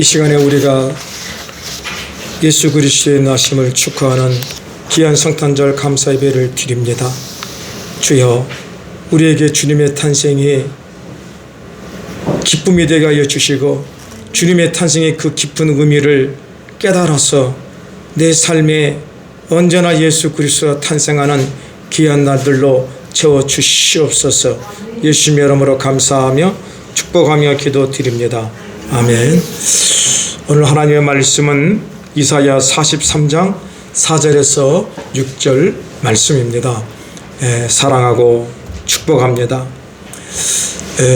이 시간에 우리가 예수 그리스도의 나심을 축하하는 귀한 성탄절 감사 예배를 드립니다. 주여, 우리에게 주님의 탄생이 기쁨이 되게 하여 주시고 주님의 탄생의 그 깊은 의미를 깨달아서 내 삶에 언제나 예수 그리스도가 탄생하는 귀한 날들로 채워 주시옵소서. 예수님의 이름으로 감사하며 축복하며 기도드립니다. 아멘. 오늘 하나님의 말씀은 이사야 43장 4절에서 6절 말씀입니다. 사랑하고 축복합니다.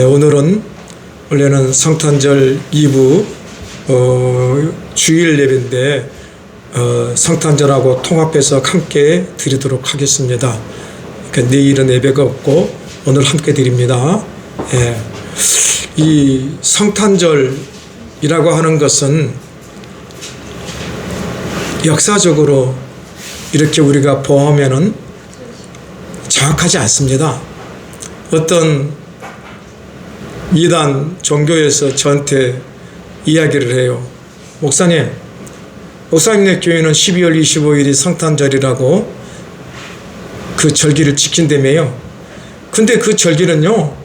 오늘은 원래는 성탄절 2부 주일 예배인데 성탄절하고 통합해서 함께 드리도록 하겠습니다. 그러니까 내일은 예배가 없고 오늘 함께 드립니다. 이 성탄절이라고 하는 것은 역사적으로 이렇게 우리가 보면은 정확하지 않습니다. 어떤 이단 종교에서 저한테 이야기를 해요. 목사님네 교회는 12월 25일이 성탄절이라고 그 절기를 지킨다며요. 근데 그 절기는요,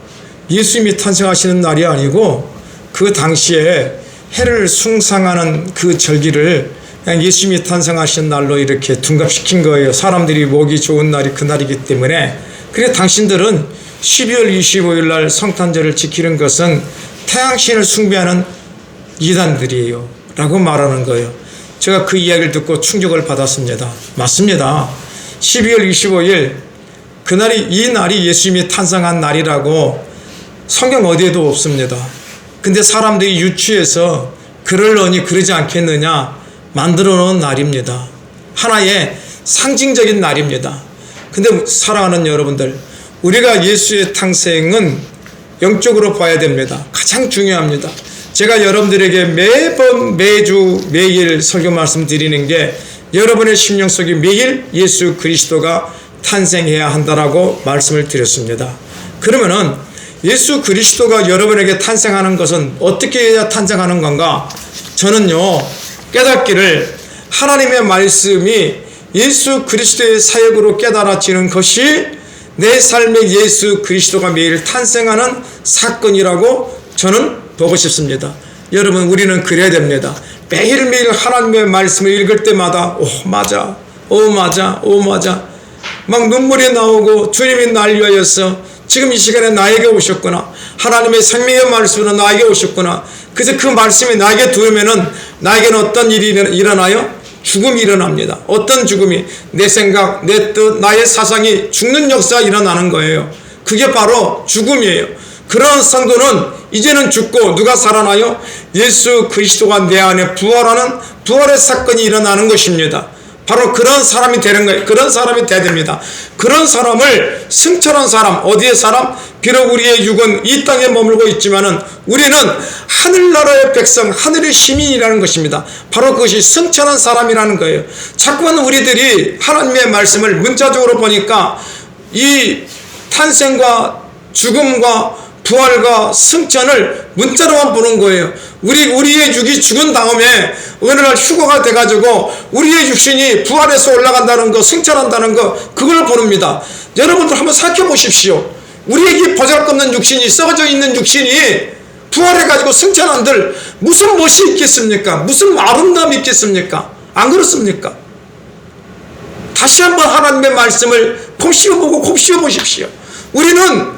예수님이 탄생하시는 날이 아니고 그 당시에 해를 숭상하는 그 절기를 그냥 예수님이 탄생하신 날로 이렇게 둔갑시킨 거예요. 사람들이 보기 좋은 날이 그 날이기 때문에. 그래 당신들은 12월 25일 날 성탄절을 지키는 것은 태양신을 숭배하는 이단들이에요 라고 말하는 거예요. 제가 그 이야기를 듣고 충격을 받았습니다. 맞습니다. 12월 25일 그날이, 이 날이 예수님이 탄생한 날이라고 성경 어디에도 없습니다. 근데 사람들이 유추해서 그러려니 그러지 않겠느냐 만들어 놓은 날입니다. 하나의 상징적인 날입니다. 근데 사랑하는 여러분들, 우리가 예수의 탄생은 영적으로 봐야 됩니다. 가장 중요합니다. 제가 여러분들에게 매번 매주 매일 설교 말씀 드리는 게 여러분의 심령 속에 매일 예수 그리스도가 탄생해야 한다라고 말씀을 드렸습니다. 그러면은 예수 그리스도가 여러분에게 탄생하는 것은 어떻게 해야 탄생하는 건가? 저는요, 깨닫기를 하나님의 말씀이 예수 그리스도의 사역으로 깨달아지는 것이 내 삶에 예수 그리스도가 매일 탄생하는 사건이라고 저는 보고 싶습니다. 여러분, 우리는 그래야 됩니다. 매일매일 하나님의 말씀을 읽을 때마다 맞아, 맞아 막 눈물이 나오고 주님이 날 위하여서 지금 이 시간에 나에게 오셨구나, 하나님의 생명의 말씀으로 나에게 오셨구나. 그래서 그 말씀이 나에게 들으면은 나에게는 어떤 일이 일어나요? 죽음이 일어납니다. 어떤 죽음이? 내 생각, 내 뜻, 나의 사상이 죽는 역사가 일어나는 거예요. 그게 바로 죽음이에요. 그런 성도는 이제는 죽고 누가 살아나요? 예수 그리스도가 내 안에 부활하는 부활의 사건이 일어나는 것입니다. 바로 그런 사람이 되는 거예요. 그런 사람이 돼야 됩니다. 그런 사람을 승천한 사람, 어디의 사람? 비록 우리의 육은 이 땅에 머물고 있지만은 우리는 하늘나라의 백성, 하늘의 시민이라는 것입니다. 바로 그것이 승천한 사람이라는 거예요. 자꾸만 우리들이 하나님의 말씀을 문자적으로 보니까 이 탄생과 죽음과 부활과 승천을 문자로만 보는 거예요. 우리의 육이 죽은 다음에 어느 날 휴거가 돼가지고 우리의 육신이 부활해서 올라간다는 거, 승천한다는 거, 그걸 보릅니다. 여러분들 한번 생각해 보십시오. 우리에게 보잘것없는 육신이, 썩어져 있는 육신이 부활해가지고 승천한들 무슨 멋이 있겠습니까? 무슨 아름다움이 있겠습니까? 안 그렇습니까? 다시 한번 하나님의 말씀을 곱씹어보고 곱씹어보십시오. 우리는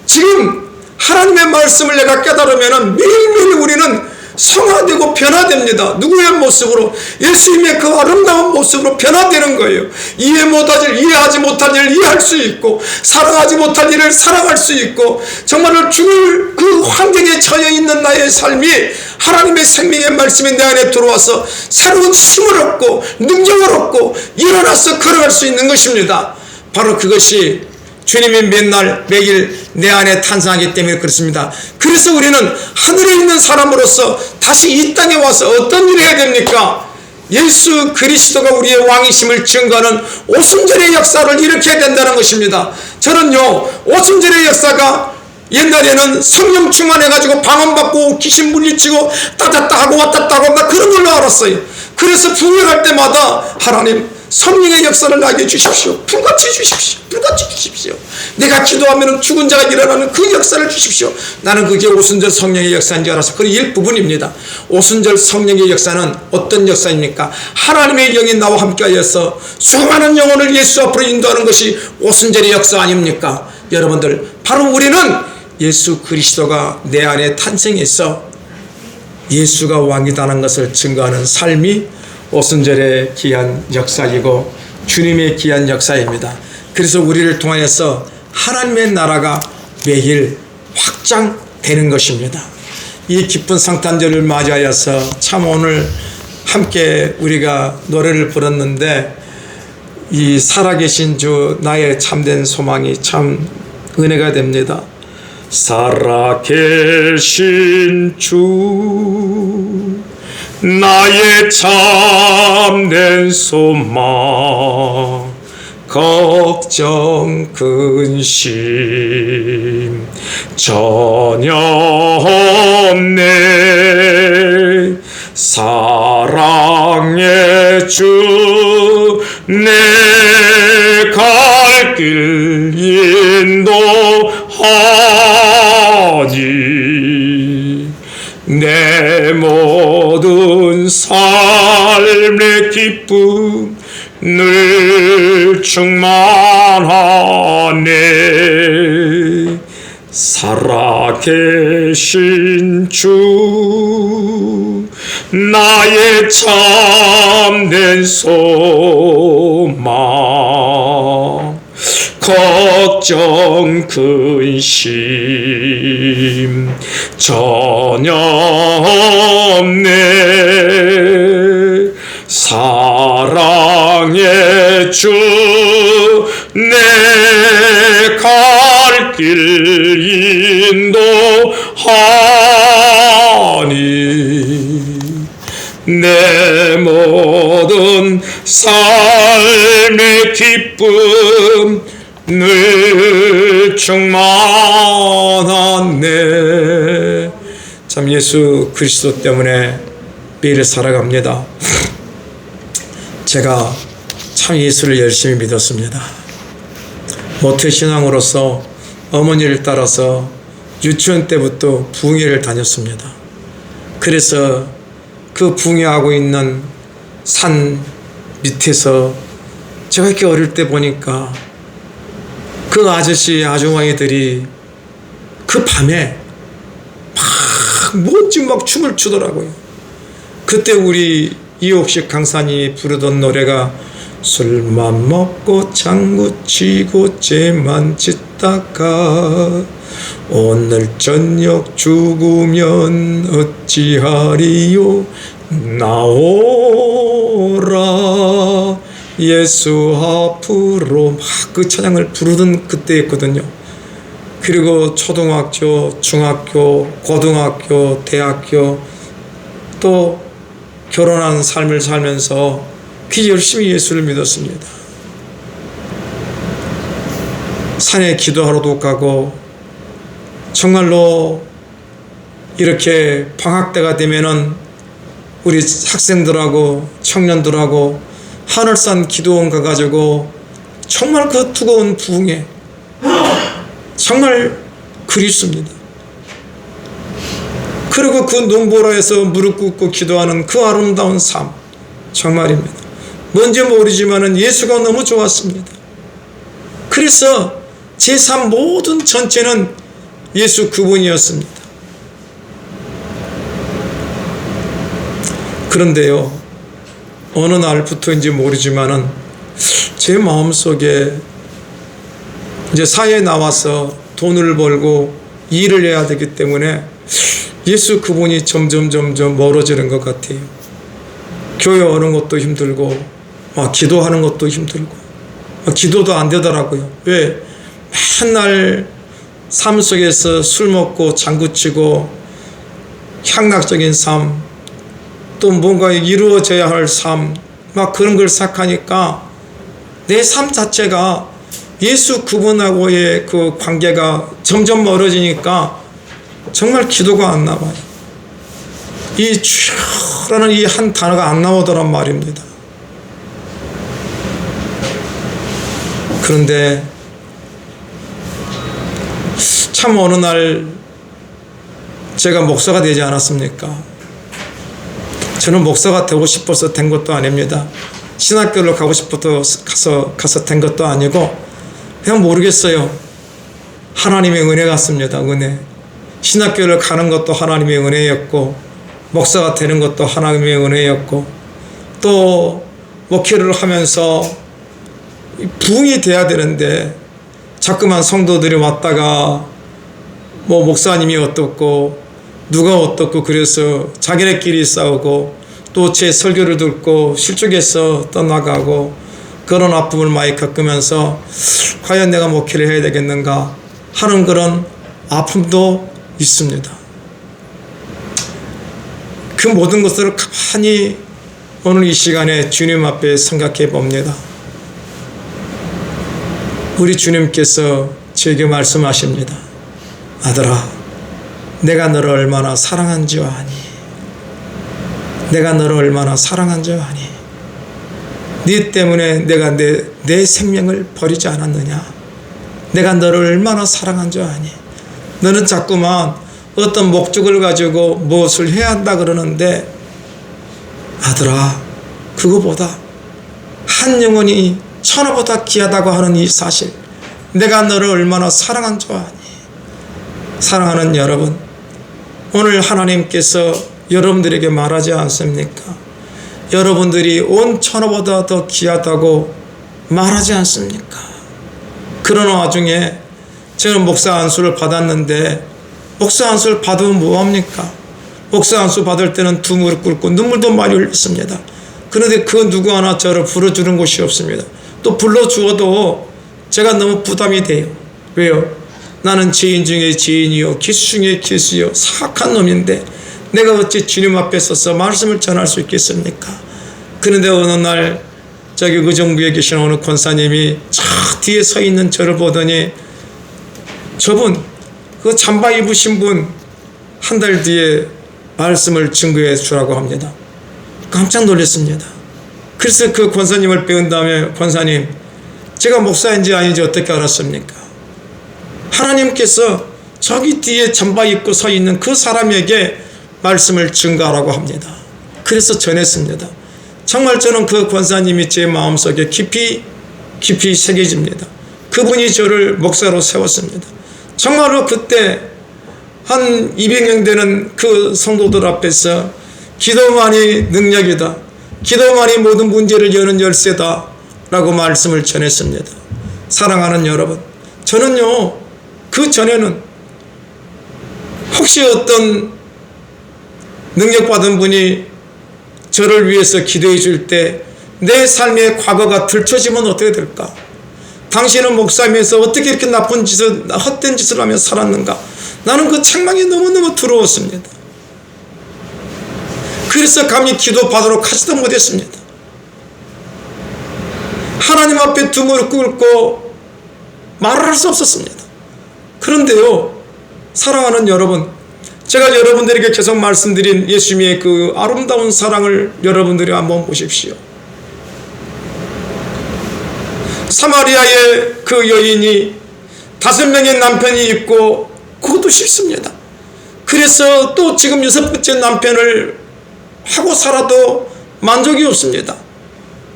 지금 하나님의 말씀을 내가 깨달으면 매일매일 우리는 성화되고 변화됩니다. 누구의 모습으로? 예수님의 그 아름다운 모습으로 변화되는 거예요. 이해하지 못할 일을 이해할 수 있고, 사랑하지 못할 일을 사랑할 수 있고, 정말로 죽을 그 환경에 처해 있는 나의 삶이 하나님의 생명의 말씀이 내 안에 들어와서 새로운 힘을 얻고 능력을 얻고 일어나서 걸어갈 수 있는 것입니다. 바로 그것이 주님이 맨날 매일 내 안에 탄생하기 때문에 그렇습니다. 그래서 우리는 하늘에 있는 사람으로서 다시 이 땅에 와서 어떤 일을 해야 됩니까? 예수 그리스도가 우리의 왕이심을 증거하는 오순절의 역사를 일으켜야 된다는 것입니다. 저는요, 오순절의 역사가 옛날에는 성령 충만해가지고 방언받고 귀신 물리치고 따다따 하고 왔다따 하고 막 그런 걸로 알았어요. 그래서 부흥할 때마다 하나님 성령의 역사를 나게 주십시오. 불같이 주십시오. 불같이 주십시오. 내가 기도하면 죽은 자가 일어나는 그 역사를 주십시오. 나는 그게 오순절 성령의 역사인 줄 알아서 그 일부분입니다. 오순절 성령의 역사는 어떤 역사입니까? 하나님의 영이 나와 함께하여서 수많은 영혼을 예수 앞으로 인도하는 것이 오순절의 역사 아닙니까? 여러분들, 바로 우리는 예수 그리스도가 내 안에 탄생해서 예수가 왕이다는 것을 증거하는 삶이 오순절의 귀한 역사이고 주님의 귀한 역사입니다. 그래서 우리를 통하여서 하나님의 나라가 매일 확장되는 것입니다. 이 기쁜 성탄절을 맞이하여서 참 오늘 함께 우리가 노래를 불렀는데 이 살아계신 주 나의 참된 소망이 참 은혜가 됩니다. 살아계신 주 나의 참된 소망 걱정 근심 전혀 없네. 사랑의 주 내 갈 길 인도하니 내 모든 삶의 기쁨 늘 충만하네. 살아계신 주 나의 참된 소망 걱정 근심 전혀 없네. 사랑의 주 내 갈 길 인도하니 내 모든 삶의 기쁨 늘 충만하네. 참 예수 그리스도 때문에 매일 살아갑니다. 제가 참 예수를 열심히 믿었습니다. 모태신앙으로서 어머니를 따라서 유치원 때부터 부흥회를 다녔습니다. 그래서 그 부흥회하고 있는 산 밑에서 제가 이렇게 어릴 때 보니까 그 아주머니들이 그 밤에 막 멋진 막 춤을 추더라고요. 그때 우리 이옥식 강사님이 부르던 노래가 술만 먹고 장구 치고 쟤만 짓다가 오늘 저녁 죽으면 어찌하리요 나오라 예수 앞으로 막 그 찬양을 부르던 그때였거든요. 그리고 초등학교, 중학교, 고등학교, 대학교 또 결혼한 삶을 살면서 그 열심히 예수를 믿었습니다. 산에 기도하러도 가고 정말로 이렇게 방학 때가 되면은 우리 학생들하고 청년들하고 하늘산 기도원 가가지고 정말 그 뜨거운 부흥에 정말 그립습니다. 그리고 그 농보라에서 무릎 꿇고 기도하는 그 아름다운 삶 정말입니다. 뭔지 모르지만은 예수가 너무 좋았습니다. 그래서 제 삶 모든 전체는 예수 그분이었습니다. 그런데요, 어느 날부터인지 모르지만은 제 마음속에 이제 사회에 나와서 돈을 벌고 일을 해야 되기 때문에 예수 그분이 점점 멀어지는 것 같아요. 교회 오는 것도 힘들고 기도하는 것도 힘들고 기도도 안 되더라고요. 왜? 맨날 삶 속에서 술 먹고 장구치고 향락적인 삶 또 뭔가 이루어져야 할 삶 막 그런 걸 생각하니까 내 삶 자체가 예수 그분하고의 그 관계가 점점 멀어지니까 정말 기도가 안 나와요. 이 주여라는 이 한 단어가 안 나오더란 말입니다. 그런데 참 어느 날 제가 목사가 되지 않았습니까? 저는 목사가 되고 싶어서 된 것도 아닙니다. 신학교를 가고 싶어서 가서 된 것도 아니고 그냥 모르겠어요. 하나님의 은혜 같습니다. 은혜. 신학교를 가는 것도 하나님의 은혜였고 목사가 되는 것도 하나님의 은혜였고 또 목회를 하면서 부흥이 돼야 되는데 자꾸만 성도들이 왔다가 뭐 목사님이 어떻고 누가 어떻고 그래서 자기네끼리 싸우고 또 제 설교를 듣고 실족해서 떠나가고 그런 아픔을 많이 겪으면서 과연 내가 목회를 해야 되겠는가 하는 그런 아픔도 있습니다. 그 모든 것들을 가만히 오늘 이 시간에 주님 앞에 생각해 봅니다. 우리 주님께서 제게 말씀하십니다. 아들아, 내가 너를 얼마나 사랑한 줄 아니? 내가 너를 얼마나 사랑한 줄 아니? 네 때문에 내가 내 생명을 버리지 않았느냐? 내가 너를 얼마나 사랑한 줄 아니? 너는 자꾸만 어떤 목적을 가지고 무엇을 해야 한다 그러는데 아들아, 그거보다 한 영혼이 천하보다 귀하다고 하는 이 사실, 내가 너를 얼마나 사랑한 줄 아니? 사랑하는 여러분, 오늘 하나님께서 여러분들에게 말하지 않습니까? 여러분들이 온 천하보다 더 귀하다고 말하지 않습니까? 그런 와중에 저는 목사 안수를 받았는데 목사 안수를 받으면 뭐합니까? 목사 안수 받을 때는 두 무릎 꿇고 눈물도 많이 흘렸습니다. 그런데 그 누구 하나 저를 불러주는 곳이 없습니다. 또 불러주어도 제가 너무 부담이 돼요. 왜요? 나는 죄인 중에 죄인이요 기수 중에 기수요 사악한 놈인데 내가 어찌 주님 앞에 서서 말씀을 전할 수 있겠습니까? 그런데 어느 날 저기 의정부에 계신 어느 권사님이 저 뒤에 서 있는 저를 보더니 저분 그 잠바 입으신 분 한 달 뒤에 말씀을 증거해 주라고 합니다. 깜짝 놀랐습니다. 그래서 그 권사님을 배운 다음에 권사님, 제가 목사인지 아닌지 어떻게 알았습니까? 하나님께서 저기 뒤에 잠바 입고 서 있는 그 사람에게 말씀을 증거하라고 합니다. 그래서 전했습니다. 정말 저는 그 권사님이 제 마음속에 깊이 새겨집니다. 그분이 저를 목사로 세웠습니다. 정말로 그때 한 200명 되는 그 성도들 앞에서 기도만이 능력이다. 기도만이 모든 문제를 여는 열쇠다. 라고 말씀을 전했습니다. 사랑하는 여러분, 저는요, 그 전에는 혹시 어떤 능력받은 분이 저를 위해서 기도해 줄 때 내 삶의 과거가 들춰지면 어떻게 될까? 당신은 목사면서 어떻게 이렇게 나쁜 짓을, 헛된 짓을 하며 살았는가? 나는 그 책망이 너무너무 두려웠습니다. 그래서 감히 기도 받도록 하지도 못했습니다. 하나님 앞에 두 무릎 꿇고 말을 할 수 없었습니다. 그런데요, 사랑하는 여러분, 제가 여러분들에게 계속 말씀드린 예수님의 그 아름다운 사랑을 여러분들이 한번 보십시오. 사마리아의 그 여인이 5명의 남편이 있고 그것도 싫습니다. 그래서 또 지금 6번째 남편을 하고 살아도 만족이 없습니다.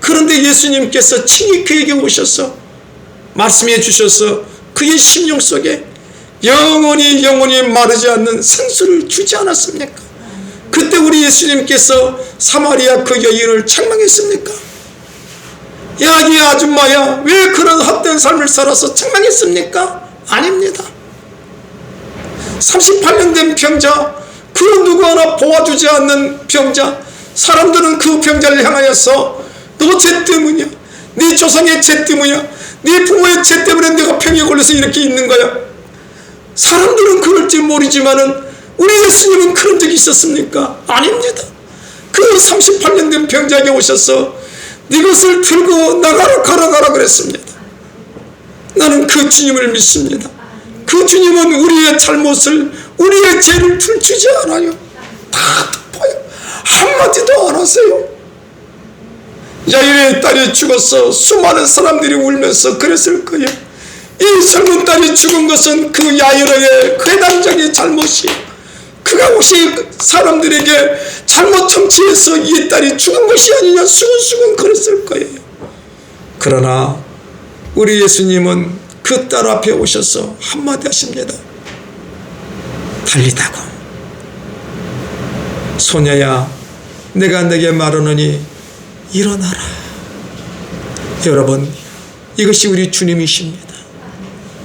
그런데 예수님께서 친히 그에게 오셔서 말씀해 주셔서 그의 심령 속에 영원히 마르지 않는 생수를 주지 않았습니까? 그때 우리 예수님께서 사마리아 그 여인을 책망했습니까? 야, 이 아줌마야, 왜 그런 헛된 삶을 살아서 책망했습니까? 아닙니다. 38년 된 병자, 그 누구 하나 도와주지 않는 병자, 사람들은 그 병자를 향하여서 너 죄 때문이야, 네 조상의 죄 때문이야, 네 부모의 죄 때문에 내가 병에 걸려서 이렇게 있는 거야. 사람들은 그럴지 모르지만은 우리 예수님은 그런 적이 있었습니까? 아닙니다. 그 38년 된 병자에게 오셔서 네 것을 들고 나가라, 걸어가라 그랬습니다. 나는 그 주님을 믿습니다. 그 주님은 우리의 잘못을, 우리의 죄를 들추지 않아요. 다 덮어요. 한마디도 안 하세요. 야일의 딸이 죽어서 수많은 사람들이 울면서 그랬을 거예요. 이 젊은 딸이 죽은 것은 그 야일의 회당장의 잘못이, 그가 혹시 사람들에게 잘못 청취해서 이 딸이 죽은 것이 아니냐 수근수근 그랬을 거예요. 그러나 우리 예수님은 그 딸 앞에 오셔서 한마디 하십니다. 달리다고, 소녀야, 내가 내게 말하노니 일어나라. 여러분, 이것이 우리 주님이십니다.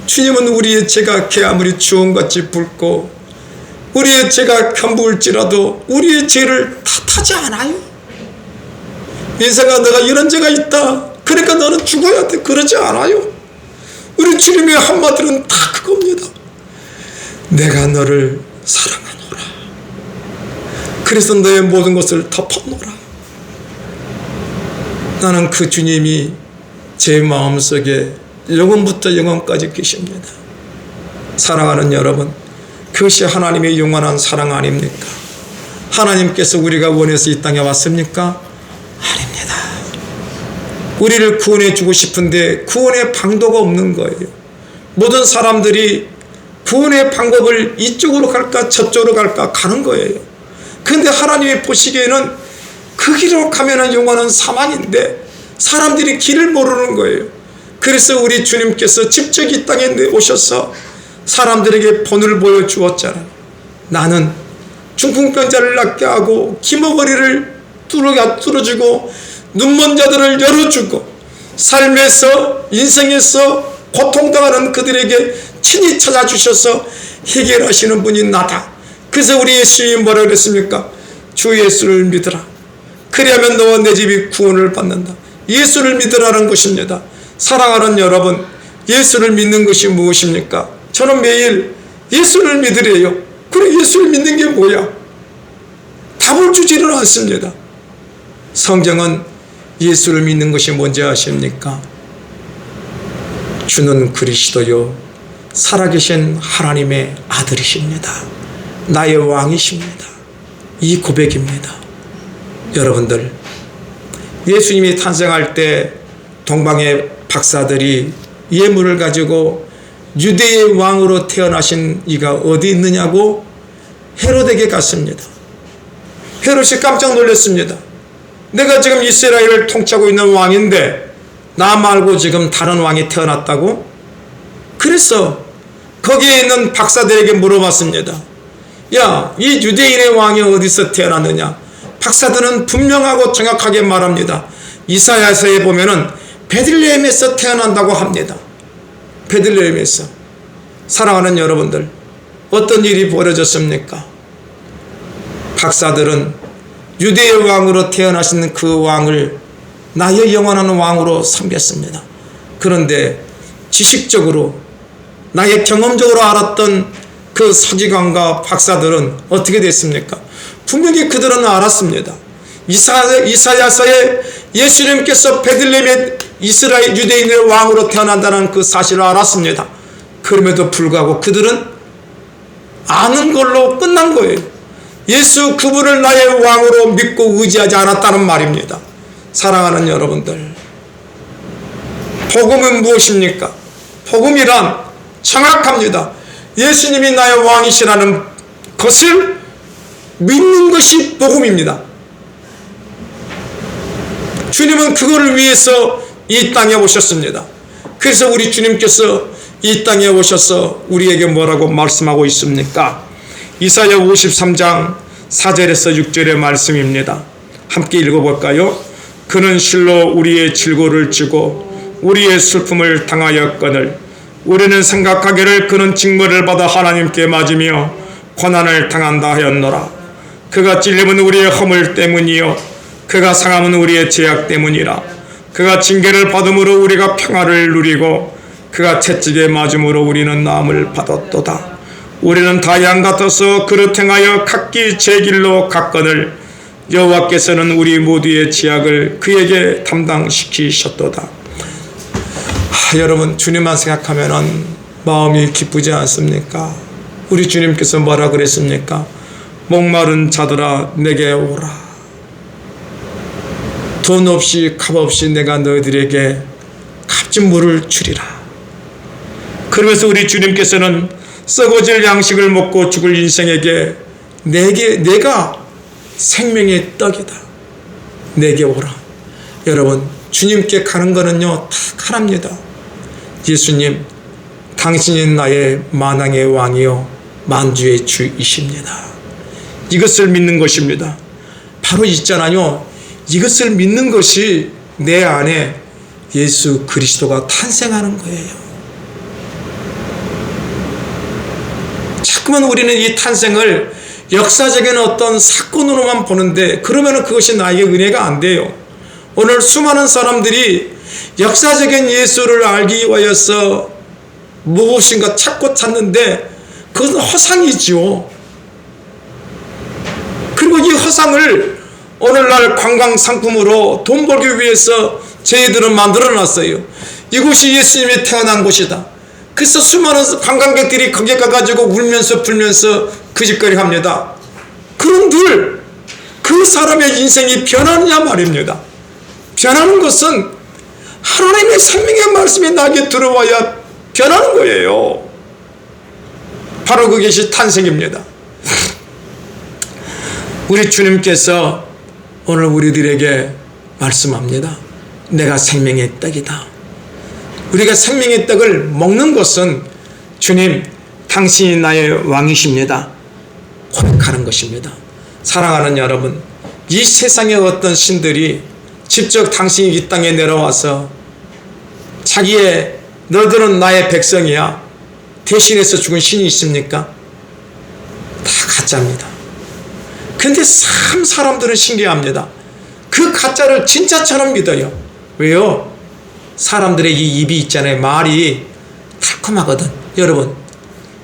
주님은 우리의 죄가 개 아무리 주홍같이 붉고 우리의 죄가 견부을지라도 우리의 죄를 탓하지 않아요. 인생아, 내가 이런 죄가 있다, 그러니까 너는 죽어야 돼, 그러지 않아요. 우리 주님의 한마디는 다 그겁니다. 내가 너를 사랑하노라. 그래서 너의 모든 것을 덮어놓으라. 나는 그 주님이 제 마음속에 영원부터 영원까지 계십니다. 사랑하는 여러분, 그것이 하나님의 영원한 사랑 아닙니까? 하나님께서 우리가 원해서 이 땅에 왔습니까? 아닙니다. 우리를 구원해 주고 싶은데 구원의 방도가 없는 거예요. 모든 사람들이 구원의 방법을 이쪽으로 갈까 저쪽으로 갈까 가는 거예요. 그런데 하나님이 보시기에는 그 길로 가면은 영원한 사망인데 사람들이 길을 모르는 거예요. 그래서 우리 주님께서 직접 이 땅에 오셔서 사람들에게 본을 보여주었잖아요. 나는 중풍병자를 낫게 하고 기머거리를 뚫어주고 눈먼 자들을 열어주고 삶에서 인생에서 고통당하는 그들에게 친히 찾아주셔서 해결하시는 분이 나다. 그래서 우리 예수님이 뭐라 그랬습니까? 주 예수를 믿으라. 그리하면 너와 내 집이 구원을 받는다. 예수를 믿으라는 것입니다. 사랑하는 여러분, 예수를 믿는 것이 무엇입니까? 저는 매일 예수를 믿으래요. 그래, 예수를 믿는 게 뭐야? 답을 주지는 않습니다. 성경은 예수를 믿는 것이 뭔지 아십니까? 주는 그리스도요 살아계신 하나님의 아들이십니다. 나의 왕이십니다. 이 고백입니다. 여러분들, 예수님이 탄생할 때 동방의 박사들이 예물을 가지고 유대의 왕으로 태어나신 이가 어디 있느냐고 헤롯에게 갔습니다. 헤롯이 깜짝 놀랐습니다. 내가 지금 이스라엘을 통치하고 있는 왕인데 나 말고 지금 다른 왕이 태어났다고? 그래서 거기에 있는 박사들에게 물어봤습니다. 야, 이 유대인의 왕이 어디서 태어났느냐? 박사들은 분명하고 정확하게 말합니다. 이사야서에 보면은 베들레헴에서 태어난다고 합니다. 베들레헴에서. 사랑하는 여러분들, 어떤 일이 벌어졌습니까? 박사들은 유대의 왕으로 태어나신 그 왕을 나의 영원한 왕으로 섬겼습니다. 그런데 지식적으로 나의 경험적으로 알았던 그 서기관과 박사들은 어떻게 됐습니까? 분명히 그들은 알았습니다. 이사야서에 예수님께서 베들레헴의 이스라엘 유대인의 왕으로 태어난다는 그 사실을 알았습니다. 그럼에도 불구하고 그들은 아는 걸로 끝난 거예요. 예수 그분을 나의 왕으로 믿고 의지하지 않았다는 말입니다. 사랑하는 여러분들, 복음은 무엇입니까? 복음이란 정확합니다. 예수님이 나의 왕이시라는 것을 믿는 것이 복음입니다. 주님은 그거를 위해서 이 땅에 오셨습니다. 그래서 우리 주님께서 이 땅에 오셔서 우리에게 뭐라고 말씀하고 있습니까? 이사야 53장 4절에서 6절의 말씀입니다. 함께 읽어볼까요? 그는 실로 우리의 질고를 지고 우리의 슬픔을 당하였거늘 우리는 생각하기를 그는 징벌을 받아 하나님께 맞으며 고난을 당한다 하였노라. 그가 찔림은 우리의 허물 때문이요 그가 상함은 우리의 죄악 때문이라. 그가 징계를 받음으로 우리가 평화를 누리고 그가 채찍에 맞음으로 우리는 나음을 받았도다. 우리는 다 양 같아서 그릇 행하여 각기 제 길로 갔거늘 여호와께서는 우리 모두의 죄악을 그에게 담당시키셨도다. 여러분, 주님만 생각하면 마음이 기쁘지 않습니까? 우리 주님께서 뭐라 그랬습니까? 목마른 자들아 내게 오라. 돈 없이 값 없이 내가 너희들에게 값진 물을 주리라. 그러면서 우리 주님께서는 썩어질 양식을 먹고 죽을 인생에게 내가 생명의 떡이다. 내게 오라. 여러분, 주님께 가는 거는요 다 하나입니다. 예수님, 당신이 나의 만왕의 왕이요 만주의 주이십니다. 이것을 믿는 것입니다. 바로 있잖아요. 이것을 믿는 것이 내 안에 예수 그리스도가 탄생하는 거예요. 자꾸만 우리는 이 탄생을 역사적인 어떤 사건으로만 보는데, 그러면 그것이 나에게 은혜가 안 돼요. 오늘 수많은 사람들이 역사적인 예수를 알기 위하여서 무엇인가 찾는데 그것은 허상이지요. 그리고 이 허상을 오늘날 관광상품으로 돈 벌기 위해서 저희들은 만들어놨어요. 이곳이 예수님이 태어난 곳이다. 그래서 수많은 관광객들이 거기에 가가지고 울면서 불면서 그 짓거리 합니다. 그런들 그 사람의 인생이 변하느냐 말입니다. 변하는 것은 하나님의 생명의 말씀이 나에게 들어와야 변하는 거예요. 바로 그것이 탄생입니다. 우리 주님께서 오늘 우리들에게 말씀합니다. 내가 생명의 떡이다. 우리가 생명의 떡을 먹는 것은 주님, 당신이 나의 왕이십니다. 고백하는 것입니다. 사랑하는 여러분, 이 세상의 어떤 신들이 직접 당신이 이 땅에 내려와서 자기의 너희들은 나의 백성이야 대신해서 죽은 신이 있습니까? 다 가짜입니다. 근데 참 사람들은 신기합니다. 그 가짜를 진짜처럼 믿어요. 왜요? 사람들의 이 입이 있잖아요. 말이 달콤하거든. 여러분,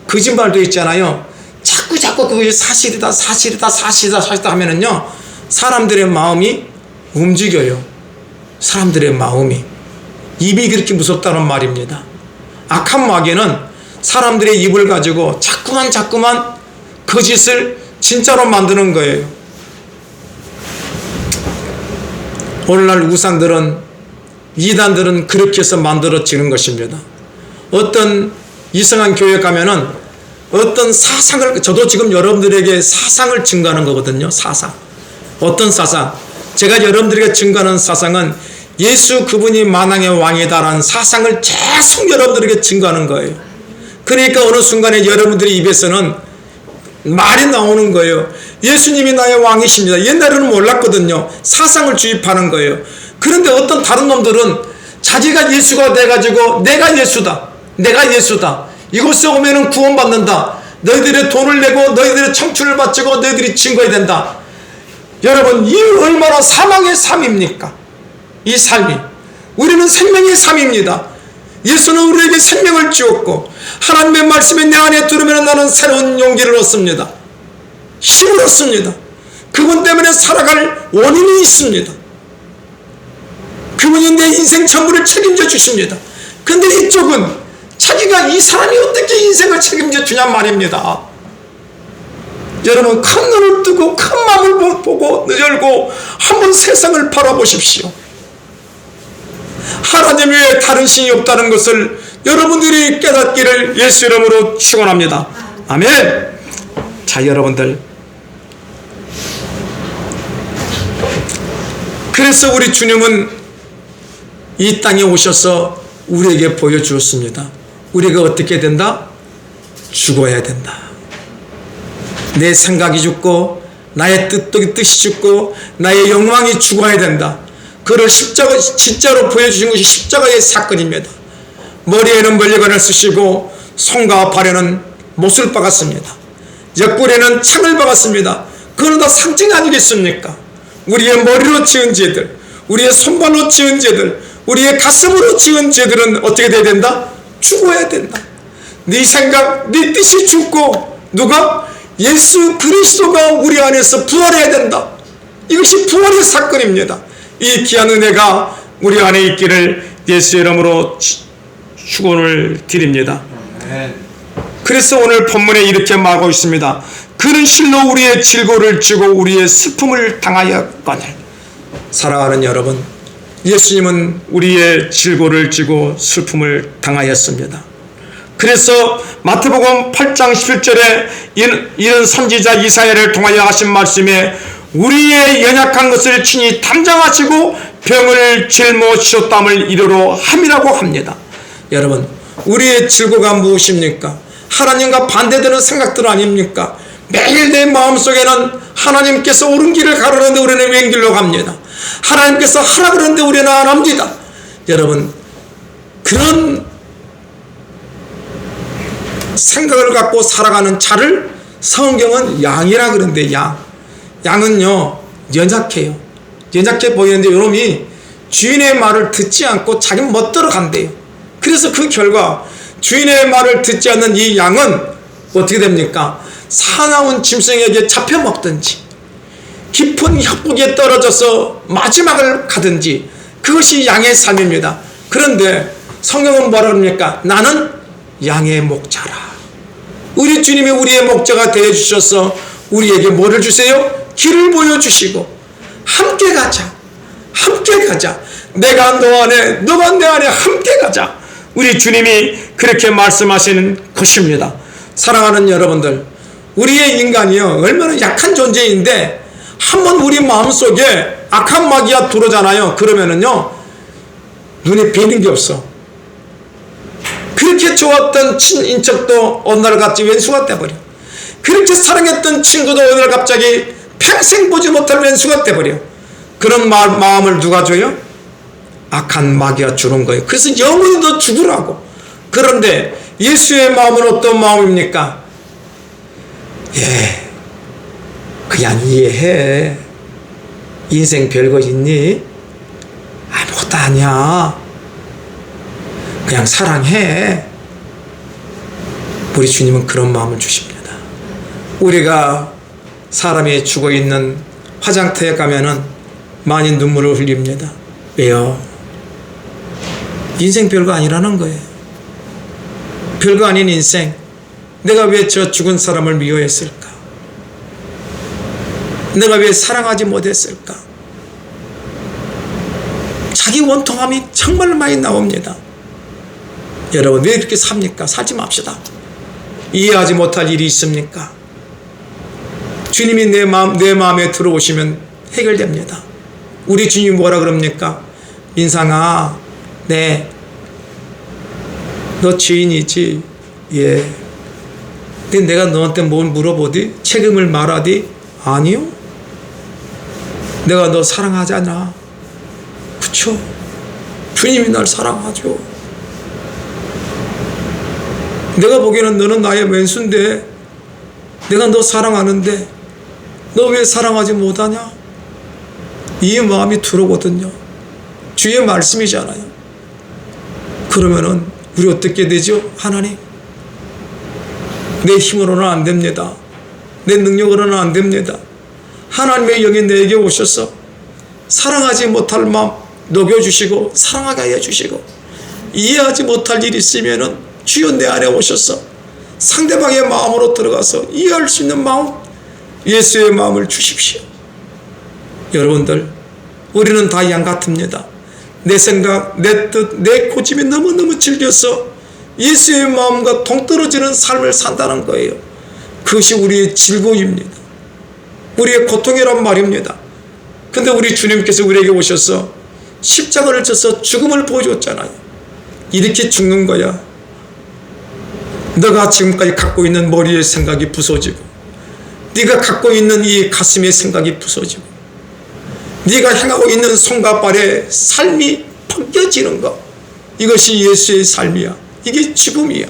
거짓말도 있잖아요. 자꾸 그것이 사실이다 하면은요, 사람들의 마음이 움직여요. 사람들의 마음이. 입이 그렇게 무섭다는 말입니다. 악한 마귀는 사람들의 입을 가지고 자꾸만 거짓을 진짜로 만드는 거예요. 오늘날 우상들은, 이단들은 그렇게 해서 만들어지는 것입니다. 어떤 이상한 교회 가면은 어떤 사상을, 저도 지금 여러분들에게 사상을 증거하는 거거든요. 사상. 어떤 사상? 제가 여러분들에게 증거하는 사상은 예수 그분이 만왕의 왕이다라는 사상을 계속 여러분들에게 증거하는 거예요. 그러니까 어느 순간에 여러분들의 입에서는 말이 나오는 거예요. 예수님이 나의 왕이십니다. 옛날에는 몰랐거든요. 사상을 주입하는 거예요. 그런데 어떤 다른 놈들은 자기가 예수가 돼가지고 내가 예수다. 이곳에 오면은 구원받는다. 너희들의 돈을 내고 너희들의 청춘을 바치고 너희들이 증거해야 된다. 여러분, 이 얼마나 사망의 삶입니까? 이 삶이. 우리는 생명의 삶입니다. 예수는 우리에게 생명을 주었고 하나님의 말씀이 내 안에 들으면 나는 새로운 용기를 얻습니다. 힘을 얻습니다. 그분 때문에 살아갈 원인이 있습니다. 그분이 내 인생 전부를 책임져 주십니다. 근데 이쪽은 자기가 이 사람이 어떻게 인생을 책임져 주냐 말입니다. 여러분, 큰 눈을 뜨고 큰 마음을 보고 열고 한번 세상을 바라보십시오. 하나님 외에 다른 신이 없다는 것을 여러분들이 깨닫기를 예수 이름으로 축원합니다. 아멘. 자, 여러분들, 그래서 우리 주님은 이 땅에 오셔서 우리에게 보여주었습니다. 우리가 어떻게 된다? 죽어야 된다. 내 생각이 죽고 나의 뜻이 죽고 나의 영광이 죽어야 된다. 그를 진짜로 보여주신 것이 십자가의 사건입니다. 머리에는 멀리관을 쓰시고 손과 발에는 못을 박았습니다. 옆구리에는 창을 박았습니다. 그건 다 상징 아니겠습니까? 우리의 머리로 지은 죄들, 우리의 손발로 지은 죄들, 우리의 가슴으로 지은 죄들은 어떻게 돼야 된다? 죽어야 된다. 네 생각, 네 뜻이 죽고 누가? 예수 그리스도가 우리 안에서 부활해야 된다. 이것이 부활의 사건입니다. 이 귀한 은혜가 우리 안에 있기를 예수 이름으로 축원을 드립니다. 그래서 오늘 본문에 이렇게 말하고 있습니다. 그는 실로 우리의 질고를 지고 우리의 슬픔을 당하였거늘. 사랑하는 여러분, 예수님은 우리의 질고를 지고 슬픔을 당하였습니다. 그래서 마태복음 8장 11절에 이런 선지자 이사야를 통하여 하신 말씀에 우리의 연약한 것을 친히 담당하시고 병을 짊어지셨담을 이르러 함이라고 합니다. 여러분, 우리의 질고가 무엇입니까? 하나님과 반대되는 생각들 아닙니까? 매일 내 마음속에는 하나님께서 옳은 길을 가르는데 우리는 왼 길로 갑니다. 하나님께서 하라 그러는데 우리는 안 합니다. 여러분, 그런 생각을 갖고 살아가는 자를 성경은 양이라 그러는데, 양은요 연약해요. 연약해 보이는데 이놈이 주인의 말을 듣지 않고 자기 멋대로 간대요. 그래서 그 결과 주인의 말을 듣지 않는 이 양은 어떻게 됩니까? 사나운 짐승에게 잡혀먹든지 깊은 협곡에 떨어져서 마지막을 가든지, 그것이 양의 삶입니다. 그런데 성경은 뭐라 그럽니까? 나는 양의 목자라. 우리 주님이 우리의 목자가 되어주셔서 우리에게 뭐를 주세요? 길을 보여주시고 함께 가자, 함께 가자, 내가 너 안에 너가 내 안에 함께 가자. 우리 주님이 그렇게 말씀하시는 것입니다. 사랑하는 여러분들, 우리의 인간이요 얼마나 약한 존재인데 한번 우리 마음속에 악한 마귀가 들어오잖아요. 그러면은요 눈에 뵈는 게 없어. 그렇게 좋았던 친인척도 어느 날 같이 왼수가 돼버려. 그렇게 사랑했던 친구도 어느 날 갑자기 평생 보지 못할 왼수가 돼버려. 그런 마음을 누가 줘요? 악한 마귀가 주는 거예요. 그래서 영원히 너 죽으라고. 그런데 예수의 마음은 어떤 마음입니까? 그냥 이해해. 인생 별거 있니? 아무것도 아니야. 그냥 사랑해. 우리 주님은 그런 마음을 주십니다. 우리가 사람이 죽어있는 화장터에 가면은 많이 눈물을 흘립니다. 왜요? 인생 별거 아니라는 거예요. 별거 아닌 인생. 내가 왜 저 죽은 사람을 미워했을까? 내가 왜 사랑하지 못했을까? 자기 원통함이 정말 많이 나옵니다. 여러분, 왜 그렇게 삽니까? 살지 맙시다. 이해하지 못할 일이 있습니까? 주님이 내 마음에 들어오시면 해결됩니다. 우리 주님이 뭐라 그럽니까? 인상아, 너 죄인이지? 예. 근데 내가 너한테 뭘 물어보디? 책임을 말하디? 아니요. 내가 너 사랑하잖아. 그쵸? 주님이 날 사랑하죠. 내가 보기에는 너는 나의 왼수인데 내가 너 사랑하는데 너 왜 사랑하지 못하냐? 이 마음이 들어오거든요. 주의 말씀이잖아요. 그러면은 우리 어떻게 되죠? 하나님, 내 힘으로는 안 됩니다. 내 능력으로는 안 됩니다. 하나님의 영이 내게 오셔서 사랑하지 못할 마음 녹여주시고 사랑하게 해주시고, 이해하지 못할 일이 있으면은 주여 내 안에 오셔서 상대방의 마음으로 들어가서 이해할 수 있는 마음, 예수의 마음을 주십시오. 여러분들, 우리는 다 양 같습니다. 내 생각, 내 뜻, 내 고집이 너무너무 질겨서 예수의 마음과 동떨어지는 삶을 산다는 거예요. 그것이 우리의 즐거움입니다. 우리의 고통이란 말입니다. 근데 우리 주님께서 우리에게 오셔서 십자가를 져서 죽음을 보여줬잖아요. 이렇게 죽는 거야. 너가 지금까지 갖고 있는 머리의 생각이 부서지고, 네가 갖고 있는 이 가슴의 생각이 부서지고, 네가 행하고 있는 손과 발의 삶이 벗겨지는 것, 이것이 예수의 삶이야. 이게 죽음이야.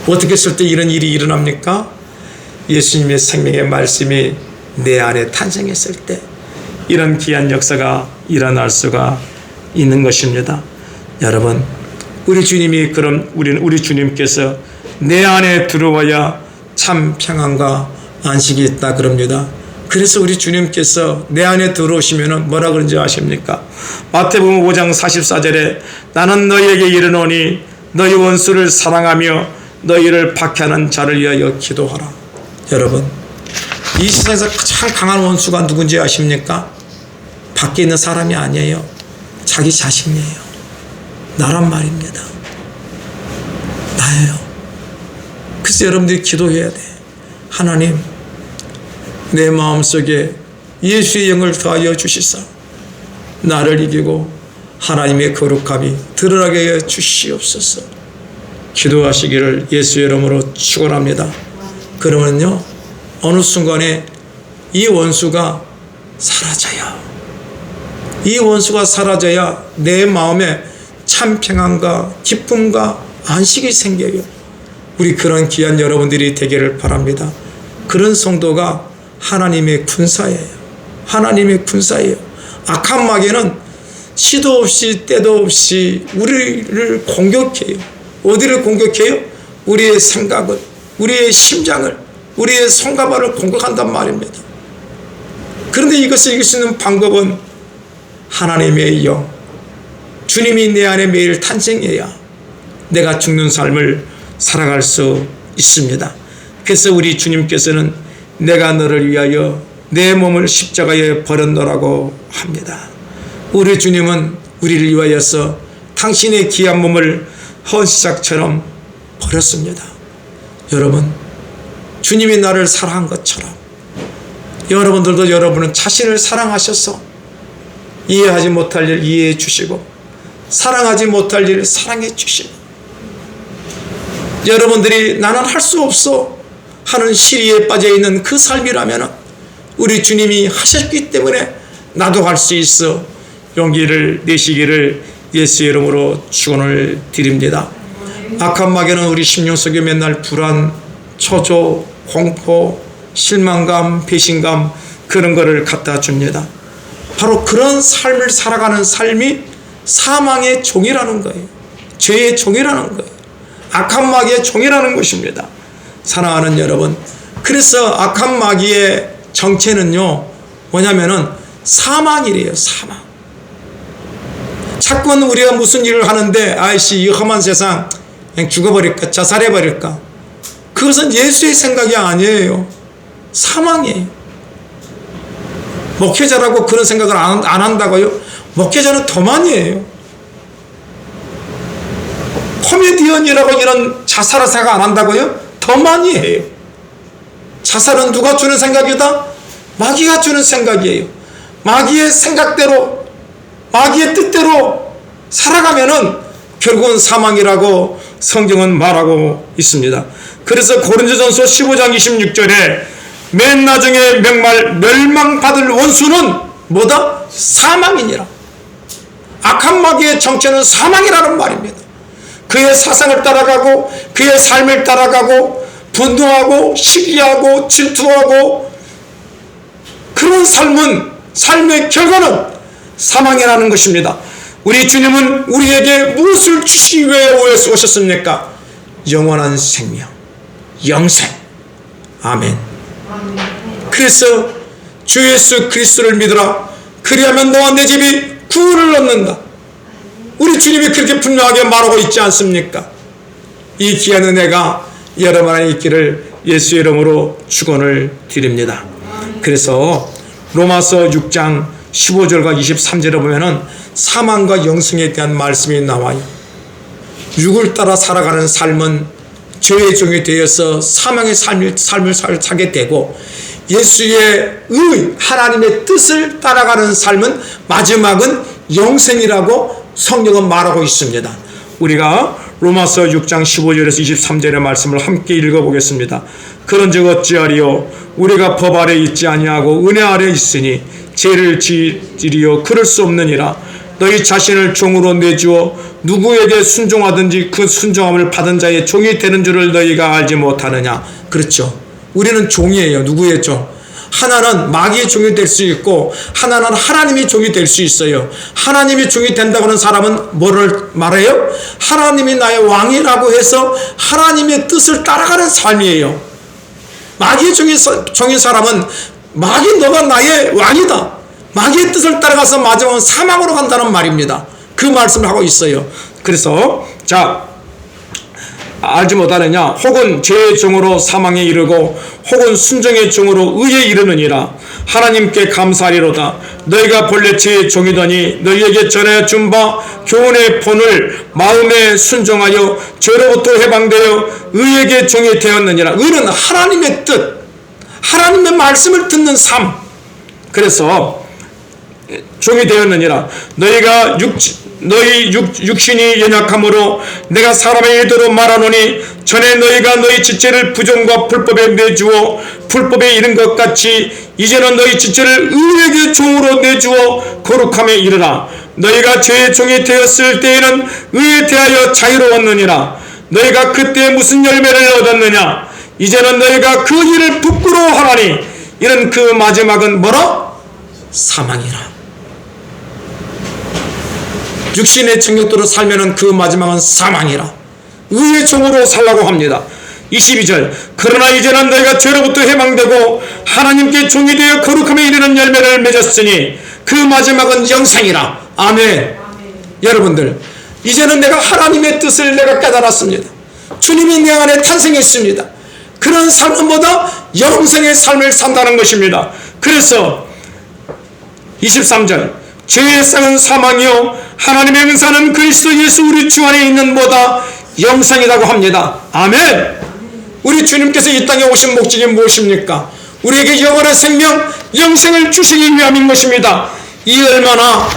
어떻게 했을 때 이런 일이 일어납니까? 예수님의 생명의 말씀이 내 안에 탄생했을 때 이런 귀한 역사가 일어날 수가 있는 것입니다. 여러분, 우리 주님이 그럼 우리 주님께서 내 안에 들어와야 참 평안과 안식이 있다 그럽니다. 그래서 우리 주님께서 내 안에 들어오시면 뭐라 그런지 아십니까? 마태복음 5장 44절에 나는 너희에게 이르노니 너희 원수를 사랑하며 너희를 박해하는 자를 위하여 기도하라. 여러분, 이 세상에서 가장 강한 원수가 누군지 아십니까? 밖에 있는 사람이 아니에요. 자기 자신이에요. 나란 말입니다. 나예요. 그래서 여러분들이 기도해야 돼. 하나님, 내 마음속에 예수의 영을 더하여 주시사 나를 이기고 하나님의 거룩함이 드러나게 하여 주시옵소서. 기도하시기를 예수의 이름으로 축원합니다. 그러면요, 어느 순간에 이 원수가 사라져요. 이 원수가 사라져야 내 마음에 참 평안과 기쁨과 안식이 생겨요. 우리 그런 귀한 여러분들이 되기를 바랍니다. 그런 성도가 하나님의 군사예요. 하나님의 군사예요. 악한 마귀는 시도 없이 때도 없이 우리를 공격해요. 어디를 공격해요? 우리의 생각을, 우리의 심장을, 우리의 손가발을 공격한단 말입니다. 그런데 이것을 이길 수 있는 방법은 하나님의 영, 주님이 내 안에 매일 탄생해야 내가 죽는 삶을 살아갈 수 있습니다. 그래서 우리 주님께서는 내가 너를 위하여 내 몸을 십자가에 버렸노라고 합니다. 우리 주님은 우리를 위하여서 당신의 귀한 몸을 헌시작처럼 버렸습니다. 여러분, 주님이 나를 사랑한 것처럼 여러분들도 여러분은 자신을 사랑하셔서 이해하지 못할 일 이해해 주시고 사랑하지 못할 일 사랑해 주시고 여러분들이 나는 할 수 없어 하는 시리에 빠져 있는 그 삶이라면 우리 주님이 하셨기 때문에 나도 할 수 있어 용기를 내시기를 예수의 이름으로 축원을 드립니다. 악한 마귀는 우리 심령 속에 맨날 불안, 초조, 공포, 실망감, 배신감 그런 거를 갖다 줍니다. 바로 그런 삶을 살아가는 삶이 사망의 종이라는 거예요. 죄의 종이라는 거예요. 악한 마귀의 종이라는 것입니다. 사랑하는 여러분, 그래서 악한 마귀의 정체는요 뭐냐면은 사망이래요. 사망. 자꾸 우리가 무슨 일을 하는데 아이씨 이 험한 세상 그냥 죽어버릴까, 자살해버릴까, 그것은 예수의 생각이 아니에요. 사망이에요. 목회자라고 그런 생각을 안 한다고요? 목회자는 더 많이 해요. 코미디언이라고 이런 자살을 생각 안 한다고요? 더 많이 해요. 자살은 누가 주는 생각이다? 마귀가 주는 생각이에요. 마귀의 생각대로, 마귀의 뜻대로 살아가면은 결국은 사망이라고 성경은 말하고 있습니다. 그래서 고린도전서 15장 26절에 맨 나중에 멸망받을 원수는 뭐다? 사망이니라. 악한 마귀의 정체는 사망이라는 말입니다. 그의 사상을 따라가고 그의 삶을 따라가고 분노하고 시기하고 질투하고 그런 삶의 결과는 사망이라는 것입니다. 우리 주님은 우리에게 무엇을 주시기 위해 오셨습니까? 영원한 생명, 영생. 아멘. 그래서 주 예수 그리스도를 믿으라. 그리하면 너와 내 집이 구원을 얻는다. 우리 주님이 그렇게 분명하게 말하고 있지 않습니까? 이 귀한 은혜가 여러분 안에 있기를 예수의 이름으로 축원을 드립니다. 그래서 로마서 6장 15절과 23절에 보면은 사망과 영생에 대한 말씀이 나와요. 육을 따라 살아가는 삶은 죄의 종이 되어서 사망의 삶을 살게 되고, 예수의 의, 하나님의 뜻을 따라가는 삶은 마지막은 영생이라고 성경은 말하고 있습니다. 우리가 로마서 6장 15절에서 23절의 말씀을 함께 읽어보겠습니다. 그런즉 어찌하리요? 우리가 법 아래 있지 아니하고 은혜 아래 있으니 죄를 지으리요 그럴 수 없느니라. 너희 자신을 종으로 내주어 누구에게 순종하든지 그 순종함을 받은 자의 종이 되는 줄을 너희가 알지 못하느냐. 그렇죠. 우리는 종이에요. 누구의 종? 하나는 마귀의 종이 될 수 있고 하나는 하나님의 종이 될 수 있어요. 하나님의 종이 된다고 하는 사람은 뭐를 말해요? 하나님이 나의 왕이라고 해서 하나님의 뜻을 따라가는 삶이에요. 마귀의 종인 사람은 마귀 너가 나의 왕이다, 마귀의 뜻을 따라가서 마지막은 사망으로 간다는 말입니다. 그 말씀을 하고 있어요. 그래서 자 알지 못하느냐? 혹은 죄의 종으로 사망에 이르고 혹은 순종의 종으로 의에 이르느니라. 하나님께 감사하리로다. 너희가 본래 죄의 종이더니 너희에게 전하여 준 바 교훈의 본을 마음에 순종하여 죄로부터 해방되어 의에게 종이 되었느니라. 의는 하나님의 뜻, 하나님의 말씀을 듣는 삶. 그래서 종이 되었느니라. 너희 육신이 연약함으로 내가 사람의 의도로 말하노니 전에 너희가 너희 지체를 부정과 불법에 내주어 불법에 이른 것 같이 이제는 너희 지체를 의에게 종으로 내주어 거룩함에 이르라. 너희가 죄의 종이 되었을 때에는 의에 대하여 자유로웠느니라. 너희가 그때 무슨 열매를 얻었느냐? 이제는 너희가 그 일을 부끄러워하나니 이는 그 마지막은 뭐라? 사망이라. 육신의 정욕대로 살면은 그 마지막은 사망이라. 의의 종으로 살라고 합니다. 22절. 그러나 이제는 너희가 죄로부터 해방되고 하나님께 종이 되어 거룩함에 이르는 열매를 맺었으니 그 마지막은 영생이라. 아멘. 여러분들, 이제는 내가 하나님의 뜻을 내가 깨달았습니다. 주님이 내 안에 탄생했습니다. 그런 삶보다 영생의 삶을 산다는 것입니다. 그래서 23절. 죄의 쌍은 사망이요 하나님의 은사는 그리스도 예수 우리 주 안에 있는 보다 영생이라고 합니다. 아멘. 우리 주님께서 이 땅에 오신 목적이 무엇입니까? 우리에게 영원한 생명, 영생을 주시기 위함인 것입니다. 이 얼마나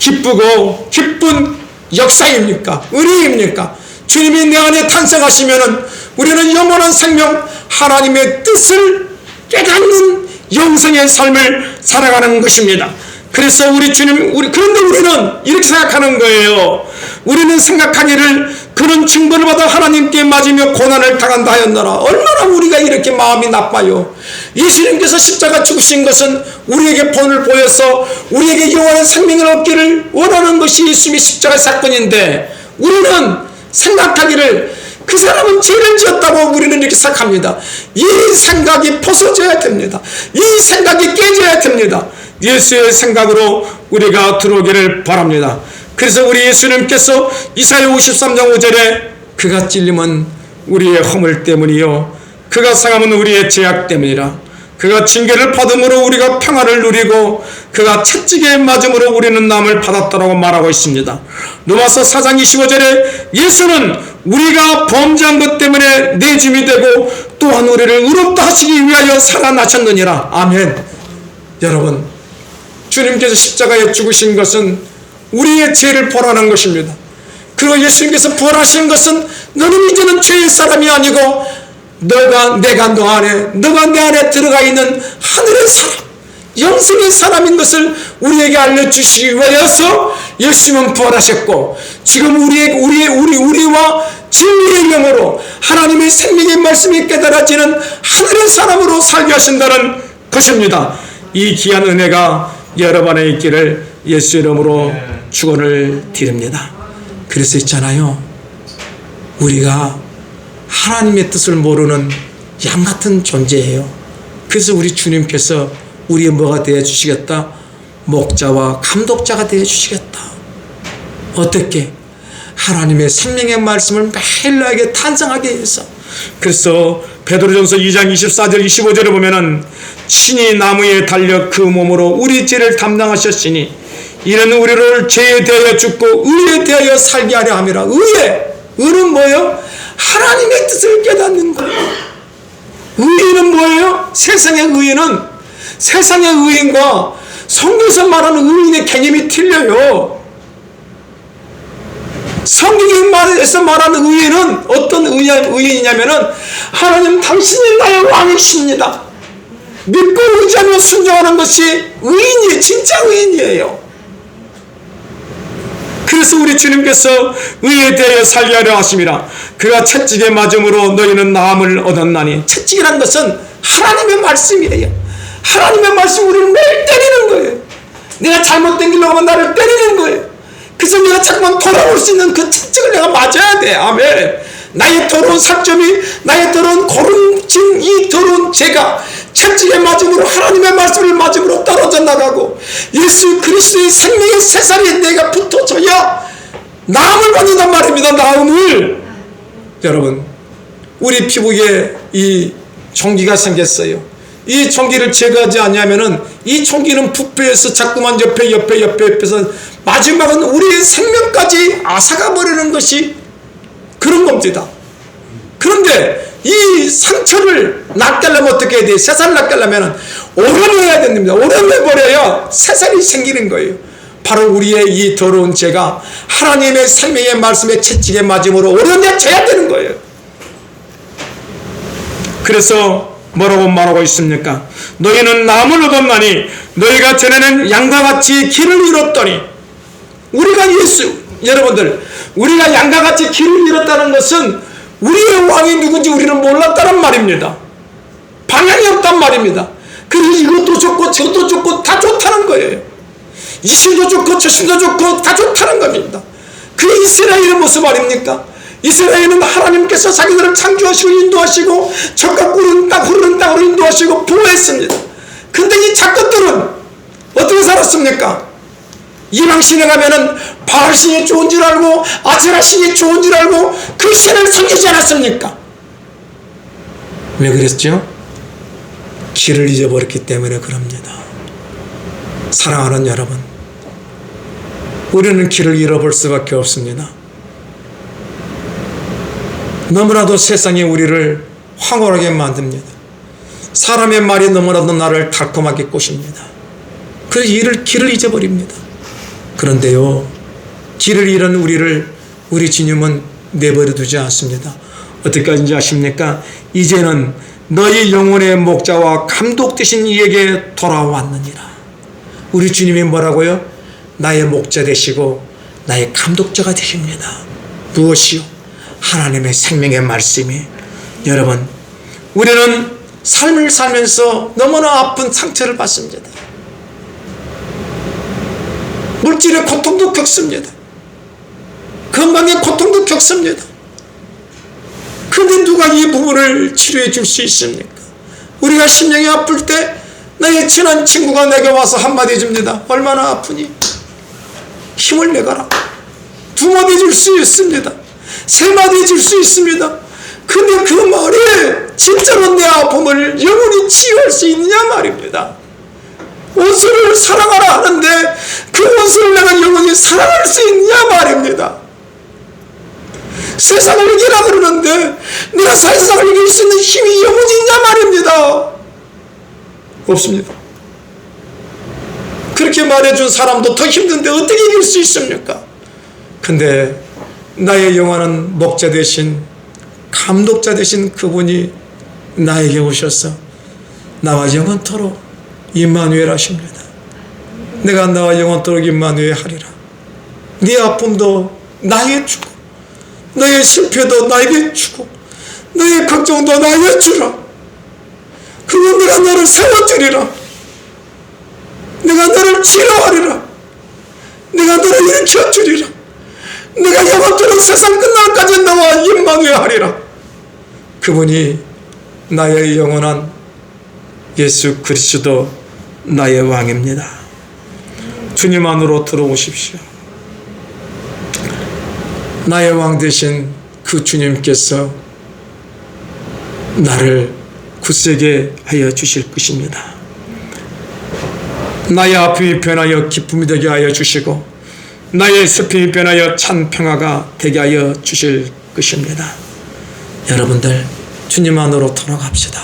기쁘고 기쁜 역사입니까? 은혜입니까? 주님이 내 안에 탄생하시면은 우리는 영원한 생명, 하나님의 뜻을 깨닫는 영생의 삶을 살아가는 것입니다. 그래서 그런데 우리는 이렇게 생각하는 거예요. 우리는 생각하기를 그런 징벌을 받아 하나님께 맞으며 고난을 당한다 하였노라. 얼마나 우리가 이렇게 마음이 나빠요. 예수님께서 십자가 죽으신 것은 우리에게 본을 보여서 우리에게 영원한 생명을 얻기를 원하는 것이 예수님의 십자가 사건인데, 우리는 생각하기를 그 사람은 죄를 지었다고 우리는 이렇게 생각합니다. 이 생각이 벗어져야 됩니다. 이 생각이 깨져야 됩니다. 예수의 생각으로 우리가 들어오기를 바랍니다. 그래서 우리 예수님께서 이사야 53장 5절에 그가 찔림은 우리의 허물 때문이요 그가 상함은 우리의 죄악 때문이라. 그가 징계를 받음으로 우리가 평안을 누리고 그가 채찍에 맞음으로 우리는 남을 받았다라고 말하고 있습니다. 로마서 4장 25절에 예수는 우리가 범죄한 것 때문에 내줌이 되고 또한 우리를 의롭다 하시기 위하여 살아나셨느니라. 아멘. 여러분, 주님께서 십자가에 죽으신 것은 우리의 죄를 벌하는 것입니다. 그리고 예수님께서 부활하신 것은 너는 이제는 죄의 사람이 아니고 너가 내 안에 들어가 있는 하늘의 사람, 영생의 사람인 것을 우리에게 알려주시기 위해서 예수님은 부활하셨고, 지금 우리와 진리의 영으로 하나님의 생명의 말씀이 깨달아지는 하늘의 사람으로 살게 하신다는 것입니다. 이 귀한 은혜가 여러분 안에 있기를 예수 이름으로 축원을 드립니다. 그래서 있잖아요, 우리가 하나님의 뜻을 모르는 양 같은 존재예요. 그래서 우리 주님께서 우리의 뭐가 되어 주시겠다? 목자와 감독자가 되어 주시겠다. 어떻게? 하나님의 생명의 말씀을 매일 나에게 탄생하게 해서. 그래서 베드로전서 2장 24절 25절에 보면은 친히 나무에 달려 그 몸으로 우리 죄를 담당하셨으니 이는 우리를 죄에 대하여 죽고 의에 대하여 살게 하려 함이라. 의는 뭐예요? 하나님의 뜻을 깨닫는 거예요. 의는 뭐예요? 세상의 의인과 성경에서 말하는 의인의 개념이 틀려요. 성경에서 말하는 의인은 어떤 의인이냐면은 하나님 당신이 나의 왕이십니다. 믿고 의지하며 순종하는 것이 의인이에요. 진짜 의인이에요. 그래서 우리 주님께서 의에 대하여 살게 하려 하심이라. 그가 채찍에 맞음으로 너희는 나음을 얻었나니. 채찍이라는 것은 하나님의 말씀이에요. 하나님의 말씀 우리를 매일 때리는 거예요. 내가 잘못된 길로 가면 나를 때리는 거예요. 그래서 내가 자꾸만 돌아올 수 있는 그 채찍을 내가 맞아야 돼. 아멘. 나의 더러운 살점이, 나의 더러운 거름진 이 더러운 죄가 채찍에 맞음으로, 하나님의 말씀을 맞음으로 떨어져 나가고 예수 그리스도의 생명의 새살이 내가 붙어져야 나음을 받는단 말입니다. 나음을. 여러분, 우리 피부에 이 종기가 생겼어요. 이 종기를 제거하지 않냐면은 이 종기는 부패해서 자꾸만 옆에서 마지막은 우리의 생명까지 앗아가 버리는 것이 그런 겁니다. 그런데 이 상처를 낫게 하려면 어떻게 해야 돼요? 새살을 낫게 하려면 오염해야 됩니다. 오염해버려야 새살이 생기는 거예요. 바로 우리의 이 더러운 죄가 하나님의 생명의 말씀에 채찍에 맞음으로 오염돼야 되는 거예요. 그래서 뭐라고 말하고 있습니까? 너희는 나무를 얻었나니 너희가 전에는 양과 같이 길을 잃었더니, 우리가 여러분들, 우리가 양과 같이 길을 잃었다는 것은 우리의 왕이 누군지 우리는 몰랐다는 말입니다. 방향이 없단 말입니다. 그래서 이것도 좋고 저것도 좋고 다 좋다는 거예요. 이 신도 좋고 저 신도 좋고 다 좋다는 겁니다. 그 이스라엘의 모습 아닙니까? 이스라엘은 하나님께서 자기들을 창조하시고 인도하시고 적과 꿀은 땅 흐르는 땅으로 인도하시고 보호했습니다. 근데 이 작것들은 어떻게 살았습니까? 이방신에 가면은 바알신이 좋은 줄 알고 아세라신이 좋은 줄 알고 그 신을 섬기지 않았습니까? 왜 그랬죠? 길을 잊어버렸기 때문에 그럽니다. 사랑하는 여러분, 우리는 길을 잃어볼 수밖에 없습니다. 너무나도 세상이 우리를 황홀하게 만듭니다. 사람의 말이 너무나도 나를 달콤하게 꼬십니다. 그래서 길을 잊어버립니다. 그런데요, 길을 잃은 우리 주님은 내버려 두지 않습니다. 어떻게 하는지 아십니까? 이제는 너희 영혼의 목자와 감독 되신 이에게 돌아왔느니라. 우리 주님이 뭐라고요? 나의 목자 되시고 나의 감독자가 되십니다. 무엇이요? 하나님의 생명의 말씀이. 여러분, 우리는 삶을 살면서 너무나 아픈 상처를 받습니다. 물질의 고통도 겪습니다. 건강의 고통도 겪습니다. 그런데 누가 이 부분을 치료해 줄 수 있습니까? 우리가 심령이 아플 때 나의 친한 친구가 내게 와서 한마디 해줍니다. 얼마나 아프니? 힘을 내가라. 두 마디 해줄 수 있습니다. 세 마디 해줄 수 있습니다. 근데 그 말이 진짜로 내 아픔을 영원히 치유할 수 있느냐 말입니다. 원수를 사랑하라 하는데 그 원수를 내가 영원히 사랑할 수 있느냐 말입니다. 세상을 이기라 그러는데 내가 세상을 이길 수 있는 힘이 영원히 있냐 말입니다. 없습니다. 그렇게 말해준 사람도 더 힘든데 어떻게 이길 수 있습니까? 근데 나의 영원한 목자 되신 감독자 되신 그분이 나에게 오셔서 나와 영원토록 임마누엘 하십니다. 내가 나와 영원토록 임마누엘 하리라. 네 아픔도 나에게 주고 너의 실패도 나에게 주고 너의 걱정도 나에게 주라. 그리고 내가 너를 세워주리라. 내가 너를 치료하리라. 내가 너를 일으켜주리라. 내가 영원토록 세상 끝날까지 나와 임마누엘 하리라. 그분이 나의 영원한 예수 그리스도 나의 왕입니다. 주님 안으로 들어오십시오. 나의 왕 되신 그 주님께서 나를 굳세게 하여 주실 것입니다. 나의 아픔이 변하여 기쁨이 되게 하여 주시고 나의 슬픔이 변하여 찬 평화가 되게 하여 주실 것입니다. 여러분들, 주님 안으로 돌아갑시다.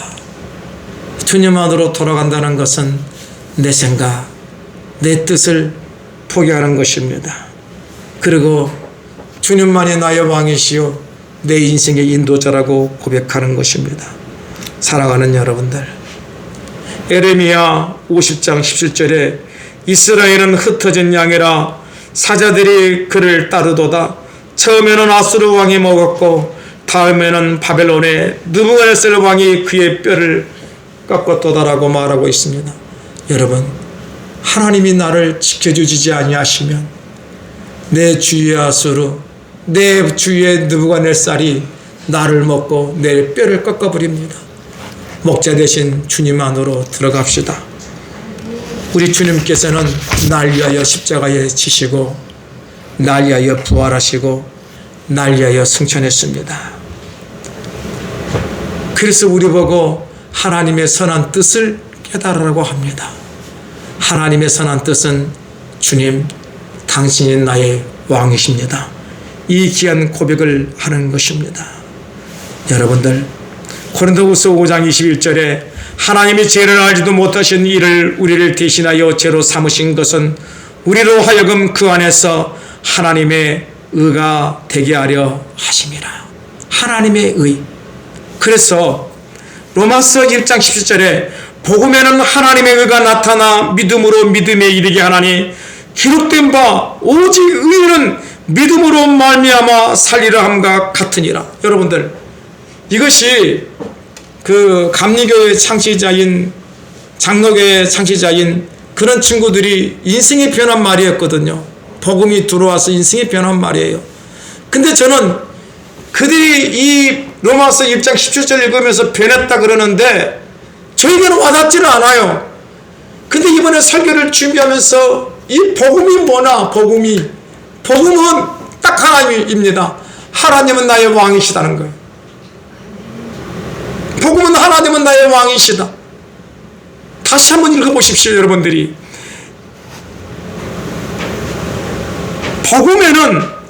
주님 안으로 돌아간다는 것은 내 생각, 내 뜻을 포기하는 것입니다. 그리고 주님만이 나의 왕이시요 내 인생의 인도자라고 고백하는 것입니다. 사랑하는 여러분들, 에레미야 50장 17절에 이스라엘은 흩어진 양이라 사자들이 그를 따르도다. 처음에는 아수르 왕이 먹었고 다음에는 바벨론의 느부갓네살 왕이 그의 뼈를 꺾었도다라고 말하고 있습니다. 여러분, 하나님이 나를 지켜주지 아니하시면 내 주위의 아수르, 내 주위의 느부갓네살이 나를 먹고 내 뼈를 꺾어버립니다. 목자 되신 주님 안으로 들어갑시다. 우리 주님께서는 날 위하여 십자가에 지시고 날 위하여 부활하시고 날 위하여 승천했습니다. 그래서 우리 보고 하나님의 선한 뜻을 깨달으라고 합니다. 하나님의 선한 뜻은 주님, 당신이 나의 왕이십니다. 이 귀한 고백을 하는 것입니다. 여러분들, 고린도후서 5장 21절에 하나님이 죄를 알지도 못하신 이를 우리를 대신하여 죄로 삼으신 것은 우리로 하여금 그 안에서 하나님의 의가 되게 하려 하심이라. 하나님의 의. 그래서 로마서 1장 17절에 복음에는 하나님의 의가 나타나 믿음으로 믿음에 이르게 하나니 기록된 바 오직 의인은 믿음으로 말미암아 살리라 함과 같으니라. 여러분들, 이것이 그 감리교의 창시자인, 장로교의 창시자인 그런 친구들이 인생이 변한 말이었거든요. 복음이 들어와서 인생이 변한 말이에요. 근데 저는 그들이 이 로마서 1장 17절 읽으면서 변했다 그러는데 저에게는 와닿지는 않아요. 근데 이번에 설교를 준비하면서 이 복음이 뭐나, 복음은 딱 하나님입니다. 하나님은 나의 왕이시다는 거예요. 복음은 하나님은 나의 왕이시다. 다시 한번 읽어보십시오, 여러분들이. 복음에는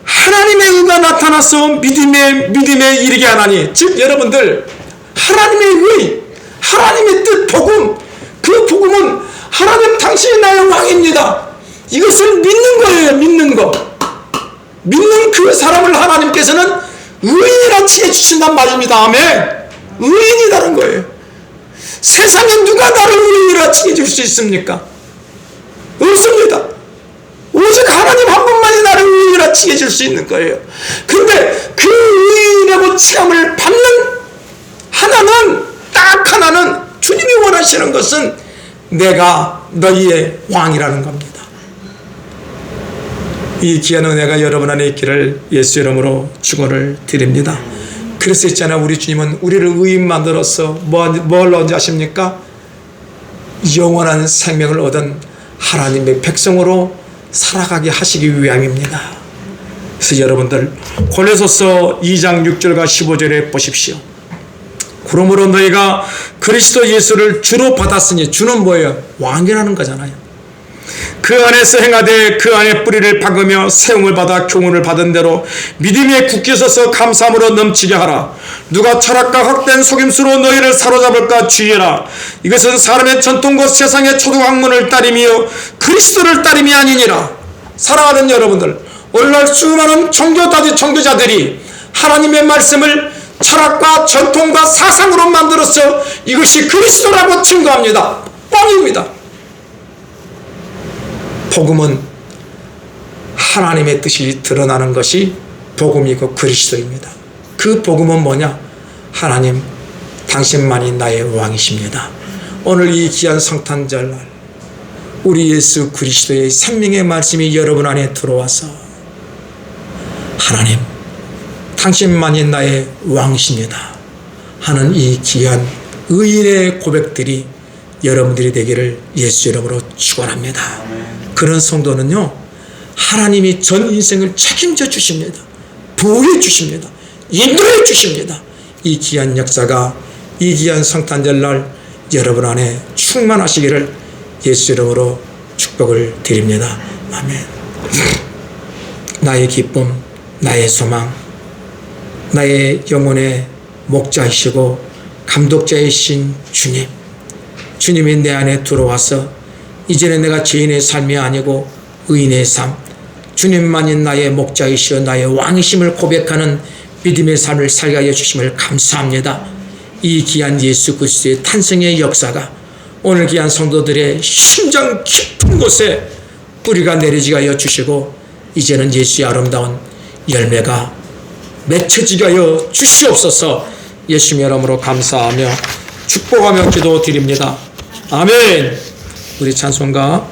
하나님의 의가 나타나서 믿음에 이르게 하나니, 즉 여러분들, 하나님의 의, 하나님의 뜻, 복음, 그 복음은 하나님 당신이 나의 왕입니다. 이것을 믿는 거예요. 믿는 거. 믿는 그 사람을 하나님께서는 의인이라 칭해 주신단 말입니다. 아멘. 의인이라는 거예요. 세상에 누가 나를 의인이라 칭해 줄 수 있습니까? 없습니다. 오직 하나님 한 분만이 나를 의인이라 칭해 줄 수 있는 거예요. 근데 그 의인이라고 칭함을 받는 딱 하나는 주님이 원하시는 것은 내가 너희의 왕이라는 겁니다. 이 귀한 은혜가 여러분 안에 있기를 예수 이름으로 축원을 드립니다. 그래서 있잖아요, 우리 주님은 우리를 의인 만들어서 뭘 언제 하십니까? 영원한 생명을 얻은 하나님의 백성으로 살아가게 하시기 위함입니다. 그래서 여러분들 골로새서 2장 6절과 15절에 보십시오. 그러므로 너희가 그리스도 예수를 주로 받았으니, 주는 뭐예요? 왕이라는 거잖아요. 그 안에서 행하되 그 안에 뿌리를 박으며 세움을 받아 교훈을 받은 대로 믿음에 굳게 서서 감사함으로 넘치게 하라. 누가 철학과 헛된 속임수로 너희를 사로잡을까 주의해라. 이것은 사람의 전통과 세상의 초등학문을 따르며 그리스도를 따름이 아니니라. 사랑하는 여러분들, 오늘날 수많은 종교자들이 하나님의 말씀을 철학과 전통과 사상으로 만들어서 이것이 그리스도라고 증거합니다. 뻥입니다. 복음은 하나님의 뜻이 드러나는 것이 복음이고 그리스도입니다. 그 복음은 뭐냐? 하나님, 당신만이 나의 왕이십니다. 오늘 이 귀한 성탄절날 우리 예수 그리스도의 생명의 말씀이 여러분 안에 들어와서 하나님, 당신만이 나의 왕이십니다 하는 이 귀한 의인의 고백들이 여러분들이 되기를 예수 이름으로 축원합니다. 그런 성도는요, 하나님이 전 인생을 책임져 주십니다. 보호해 주십니다. 인도해 주십니다. 이 귀한 역사가 이 귀한 성탄절날 여러분 안에 충만하시기를 예수 이름으로 축복을 드립니다. 아멘. 나의 기쁨, 나의 소망, 나의 영혼의 목자이시고 감독자이신 주님, 주님이 내 안에 들어와서 이제는 내가 죄인의 삶이 아니고 의인의 삶, 주님만이 나의 목자이시여 나의 왕이심을 고백하는 믿음의 삶을 살게 하여 주심을 감사합니다. 이 귀한 예수 그리스도의 탄생의 역사가 오늘 귀한 성도들의 심장 깊은 곳에 뿌리가 내리지게 하여 주시고 이제는 예수의 아름다운 열매가 맺혀지게 하여 주시옵소서. 예수님의 이름으로 감사하며 축복하며 기도드립니다. 아멘. 우리 찬송가